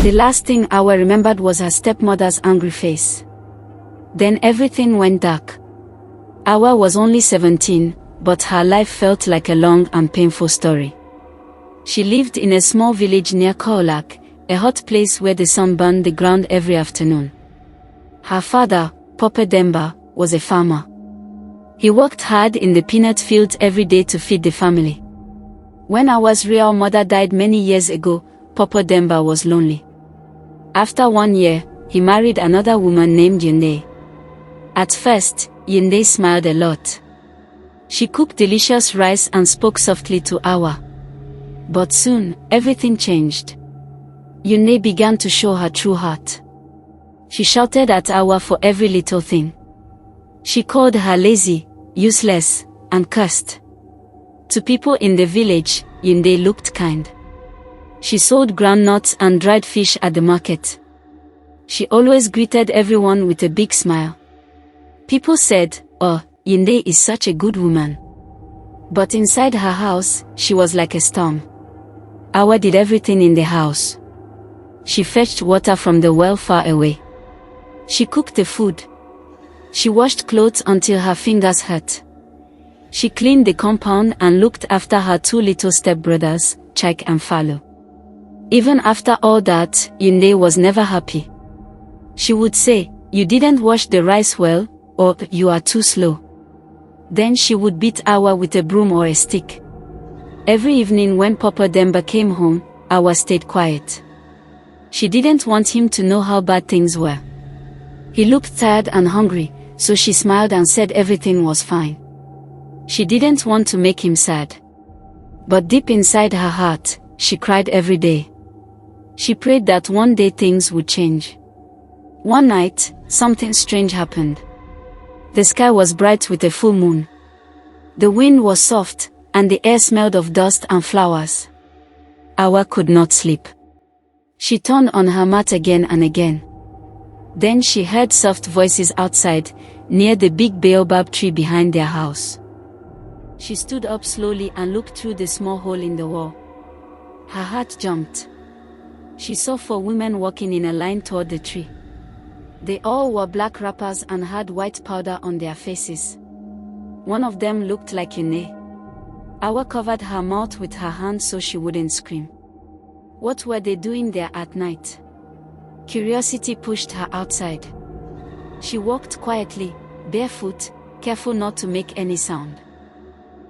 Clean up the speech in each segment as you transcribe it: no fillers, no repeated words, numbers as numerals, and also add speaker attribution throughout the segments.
Speaker 1: The last thing Awa remembered was her stepmother's angry face. Then everything went dark. Awa was only 17, but her life felt like a long and painful story. She lived in a small village near Kaolack, a hot place where the sun burned the ground every afternoon. Her father, Papa Demba, was a farmer. He worked hard in the peanut fields every day to feed the family. When Awa's real mother died many years ago, Papa Demba was lonely. After 1 year, he married another woman named Yunde. At first, Yunde smiled a lot. She cooked delicious rice and spoke softly to Awa. But soon, everything changed. Yunde began to show her true heart. She shouted at Awa for every little thing. She called her lazy, useless, and cursed. To people in the village, Yunde looked kind. She sold groundnuts and dried fish at the market. She always greeted everyone with a big smile. People said, "Oh, Yunde is such a good woman." But inside her house, she was like a storm. Awa did everything in the house. She fetched water from the well far away. She cooked the food. She washed clothes until her fingers hurt. She cleaned the compound and looked after her 2 little stepbrothers, Chike and Falo. Even after all that, Yunde was never happy. She would say, "You didn't wash the rice well," or "You are too slow." Then she would beat Awa with a broom or a stick. Every evening when Papa Demba came home, Awa stayed quiet. She didn't want him to know how bad things were. He looked tired and hungry, so she smiled and said everything was fine. She didn't want to make him sad. But deep inside her heart, she cried every day. She prayed that one day things would change. One night, something strange happened. The sky was bright with a full moon. The wind was soft, and the air smelled of dust and flowers. Awa could not sleep. She turned on her mat again and again. Then she heard soft voices outside, near the big baobab tree behind their house. She stood up slowly and looked through the small hole in the wall. Her heart jumped. She saw 4 women walking in a line toward the tree. They all wore black wrappers and had white powder on their faces. One of them looked like Yunde. Awa covered her mouth with her hand so she wouldn't scream. What were they doing there at night? Curiosity pushed her outside. She walked quietly, barefoot, careful not to make any sound.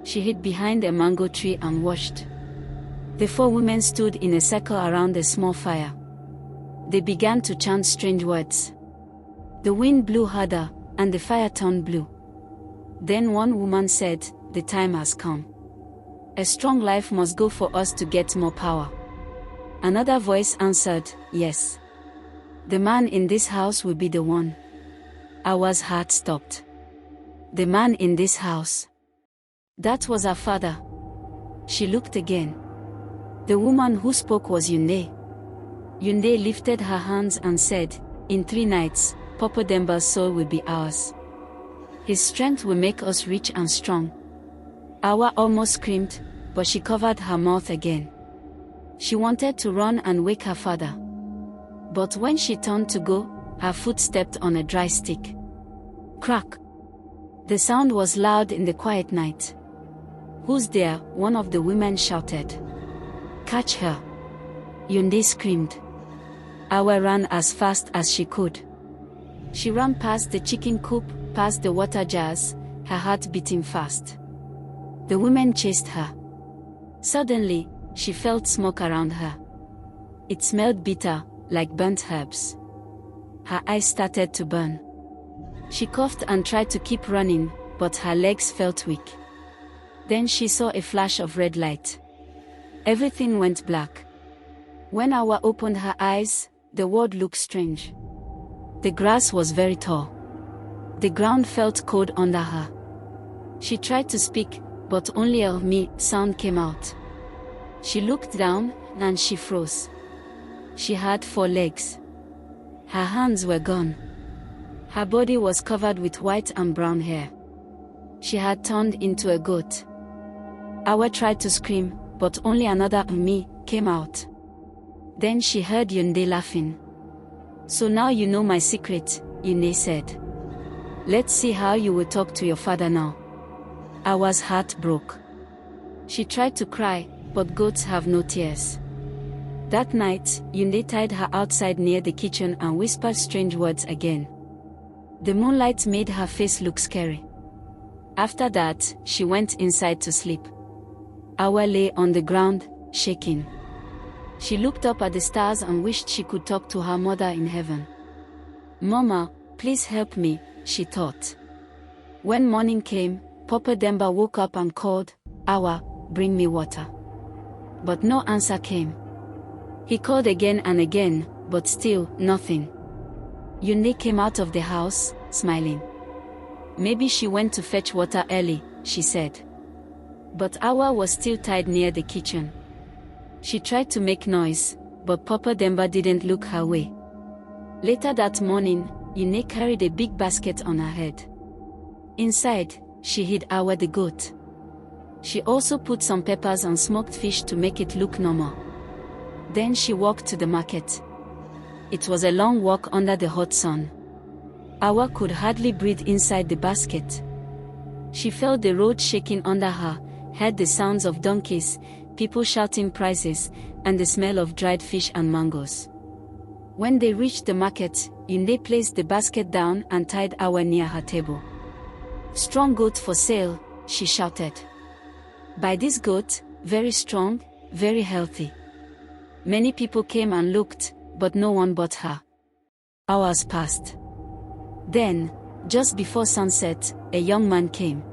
Speaker 1: She hid behind a mango tree and watched. The 4 women stood in a circle around a small fire. They began to chant strange words. The wind blew harder, and the fire turned blue. Then one woman said, "The time has come. A strong life must go for us to get more power." Another voice answered, "Yes. The man in this house will be the one." Awa's heart stopped. The man in this house. That was her father. She looked again. The woman who spoke was Yunde. Yunde lifted her hands and said, "In 3 nights, Papa Demba's soul will be ours. His strength will make us rich and strong." Awa almost screamed, but she covered her mouth again. She wanted to run and wake her father. But when she turned to go, her foot stepped on a dry stick. Crack! The sound was loud in the quiet night. "Who's there?" one of the women shouted. "Catch her!" Yunde screamed. Awa ran as fast as she could. She ran past the chicken coop, past the water jars, her heart beating fast. The women chased her. Suddenly, she felt smoke around her. It smelled bitter, like burnt herbs. Her eyes started to burn. She coughed and tried to keep running, but her legs felt weak. Then she saw a flash of red light. Everything went black. When Awa opened her eyes, the world looked strange. The grass was very tall. The ground felt cold under her. She tried to speak, but only a "me" sound came out. She looked down, and she froze. She had 4 legs. Her hands were gone. Her body was covered with white and brown hair. She had turned into a goat. Awa tried to scream, but only another "me" came out. Then she heard Yunde laughing. So now you know my secret, Yunde said. Let's see how you will talk to your father now. Awa's heart broke. She tried to cry, but goats have no tears. That night, Yunde tied her outside near the kitchen and whispered strange words again. The moonlight made her face look scary. After that, she went inside to sleep. Awa lay on the ground, shaking. She looked up at the stars and wished she could talk to her mother in heaven. Mama, please help me, she thought. When morning came, Papa Demba woke up and called, Awa, bring me water. But no answer came. He called again and again, but still, nothing. Yunde came out of the house, smiling. Maybe she went to fetch water early, she said. But Awa was still tied near the kitchen. She tried to make noise, but Papa Demba didn't look her way. Later that morning, Yunde carried a big basket on her head. Inside, she hid Awa the goat. She also put some peppers and smoked fish to make it look normal. Then she walked to the market. It was a long walk under the hot sun. Awa could hardly breathe inside the basket. She felt the road shaking under her, heard the sounds of donkeys, people shouting prices, and the smell of dried fish and mangoes. When they reached the market, Yunde placed the basket down and tied Awa near her table. Strong goat for sale, she shouted. Buy this goat, very strong, very healthy. Many people came and looked, but no one bought her. Hours passed. Then, just before sunset, a young man came.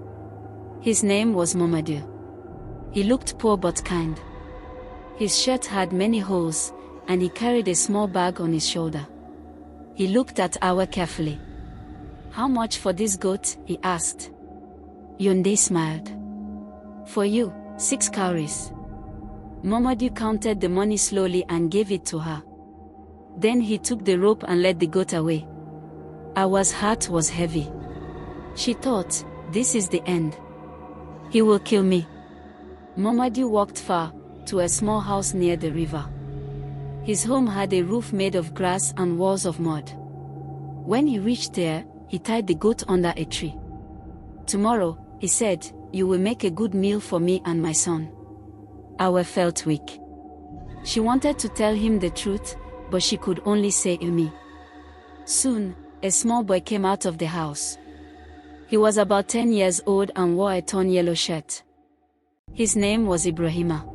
Speaker 1: His name was Momadou. He looked poor but kind. His shirt had many holes, and he carried a small bag on his shoulder. He looked at Awa carefully. How much for this goat? He asked. Yunde smiled. For you, 6 cowries. Momadou counted the money slowly and gave it to her. Then he took the rope and led the goat away. Awa's heart was heavy. She thought, this is the end. He will kill me. Momadou walked far, to a small house near the river. His home had a roof made of grass and walls of mud. When he reached there, he tied the goat under a tree. Tomorrow, he said, you will make a good meal for me and my son. Awa felt weak. She wanted to tell him the truth, but she could only say Umi. Soon, a small boy came out of the house. He was about 10 years old and wore a torn yellow shirt. His name was Ibrahima.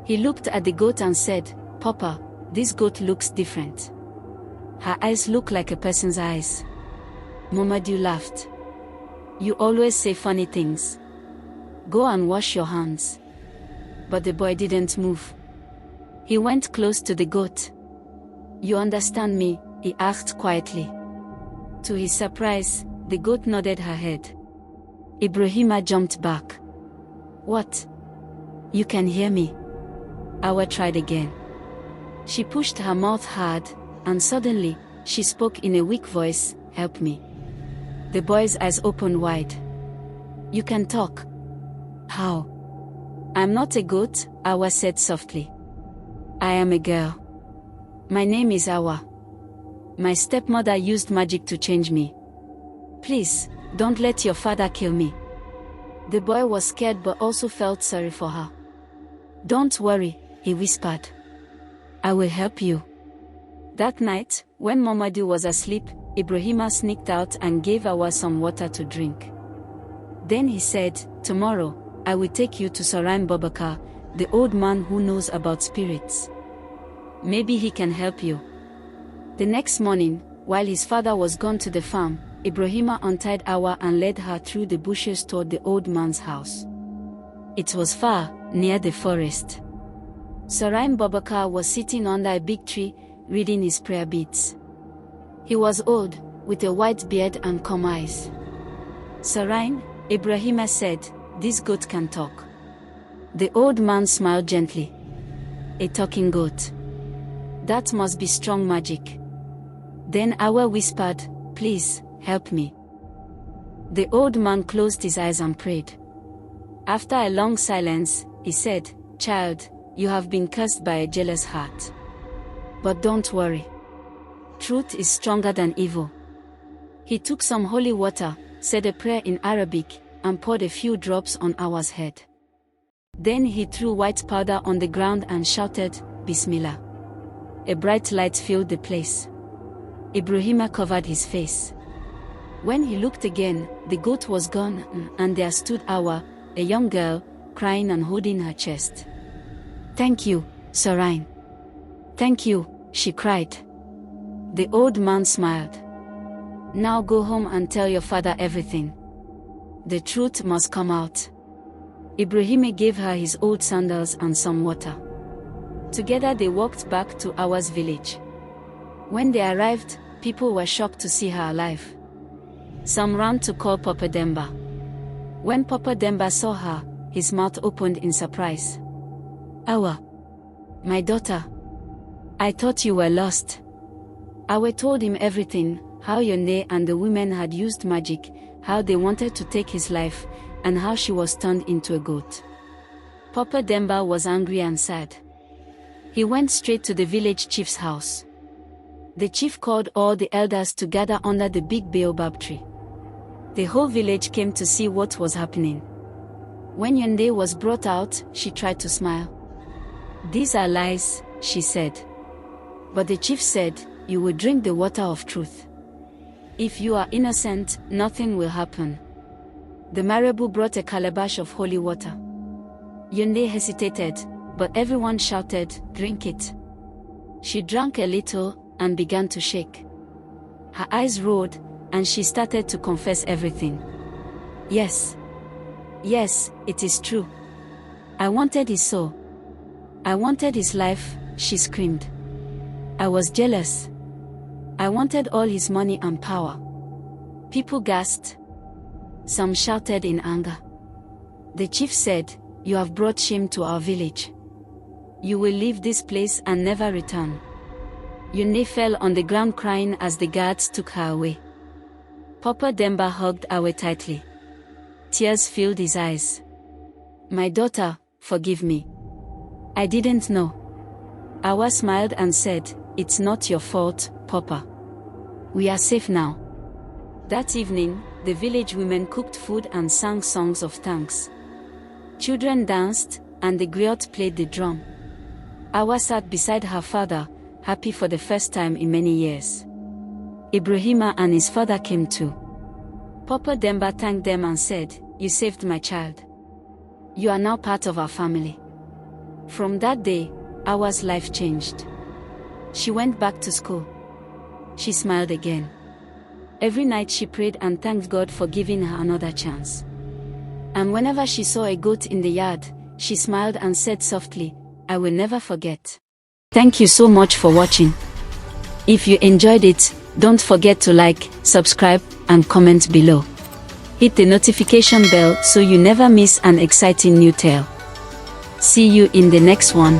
Speaker 1: He looked at the goat and said, Papa, this goat looks different. Her eyes look like a person's eyes. Momadou laughed. You always say funny things. Go and wash your hands. But the boy didn't move. He went close to the goat. You understand me? He asked quietly. To his surprise, the goat nodded her head. Ibrahima jumped back. What? You can hear me? Awa tried again. She pushed her mouth hard, and suddenly, she spoke in a weak voice, help me. The boy's eyes opened wide. You can talk. How? I'm not a goat, Awa said softly. I am a girl. My name is Awa. My stepmother used magic to change me. Please, don't let your father kill me. The boy was scared but also felt sorry for her. Don't worry, he whispered. I will help you. That night, when Momadou was asleep, Ibrahima sneaked out and gave Awa some water to drink. Then he said, tomorrow, I will take you to Saraim Bobakar, the old man who knows about spirits. Maybe he can help you. The next morning, while his father was gone to the farm, Ibrahima untied Awa and led her through the bushes toward the old man's house. It was far, near the forest. Saraim Bobakar was sitting under a big tree, reading his prayer beads. He was old, with a white beard and calm eyes. Saraim, Ibrahima said, this goat can talk. The old man smiled gently. A talking goat. That must be strong magic. Then Awa whispered, please, help me. The old man closed his eyes and prayed. After a long silence, he said, child, you have been cursed by a jealous heart. But don't worry. Truth is stronger than evil. He took some holy water, said a prayer in Arabic, and poured a few drops on Awa's head. Then he threw white powder on the ground and shouted, Bismillah. A bright light filled the place. Ibrahima covered his face. When he looked again, the goat was gone, and there stood Awa, a young girl, crying and holding her chest. Thank you, Sarain. Thank you, she cried. The old man smiled. Now go home and tell your father everything. The truth must come out. Ibrahima gave her his old sandals and some water. Together they walked back to Awa's village. When they arrived, people were shocked to see her alive. Some ran to call Papa Demba. When Papa Demba saw her, his mouth opened in surprise. Awa, my daughter. I thought you were lost. Awa told him everything, how Yonde and the women had used magic, how they wanted to take his life, and how she was turned into a goat. Papa Demba was angry and sad. He went straight to the village chief's house. The chief called all the elders to gather under the big baobab tree. The whole village came to see what was happening. When Yonde was brought out, she tried to smile. These are lies, she said. But the chief said, you will drink the water of truth. If you are innocent, nothing will happen. The Marabu brought a calabash of holy water. Yonde hesitated, but everyone shouted, drink it. She drank a little, and began to shake. Her eyes rolled, and she started to confess everything. Yes. Yes, it is true. I wanted his soul. I wanted his life, she screamed. I was jealous. I wanted all his money and power. People gasped. Some shouted in anger. The chief said, you have brought shame to our village. You will leave this place and never return. Yonde fell on the ground crying as the guards took her away. Papa Demba hugged Awa tightly. Tears filled his eyes. My daughter, forgive me. I didn't know. Awa smiled and said, it's not your fault, Papa. We are safe now. That evening, the village women cooked food and sang songs of thanks. Children danced, and the griot played the drum. Awa sat beside her father, happy for the first time in many years. Ibrahima and his father came too. Papa Demba thanked them and said, you saved my child. You are now part of our family. From that day, Awa's life changed. She went back to school. She smiled again. Every night she prayed and thanked God for giving her another chance. And whenever she saw a goat in the yard, she smiled and said softly, I will never forget. Thank you so much for watching. If you enjoyed it, don't forget to like, subscribe, and comment below. Hit the notification bell so you never miss an exciting new tale. See you in the next one.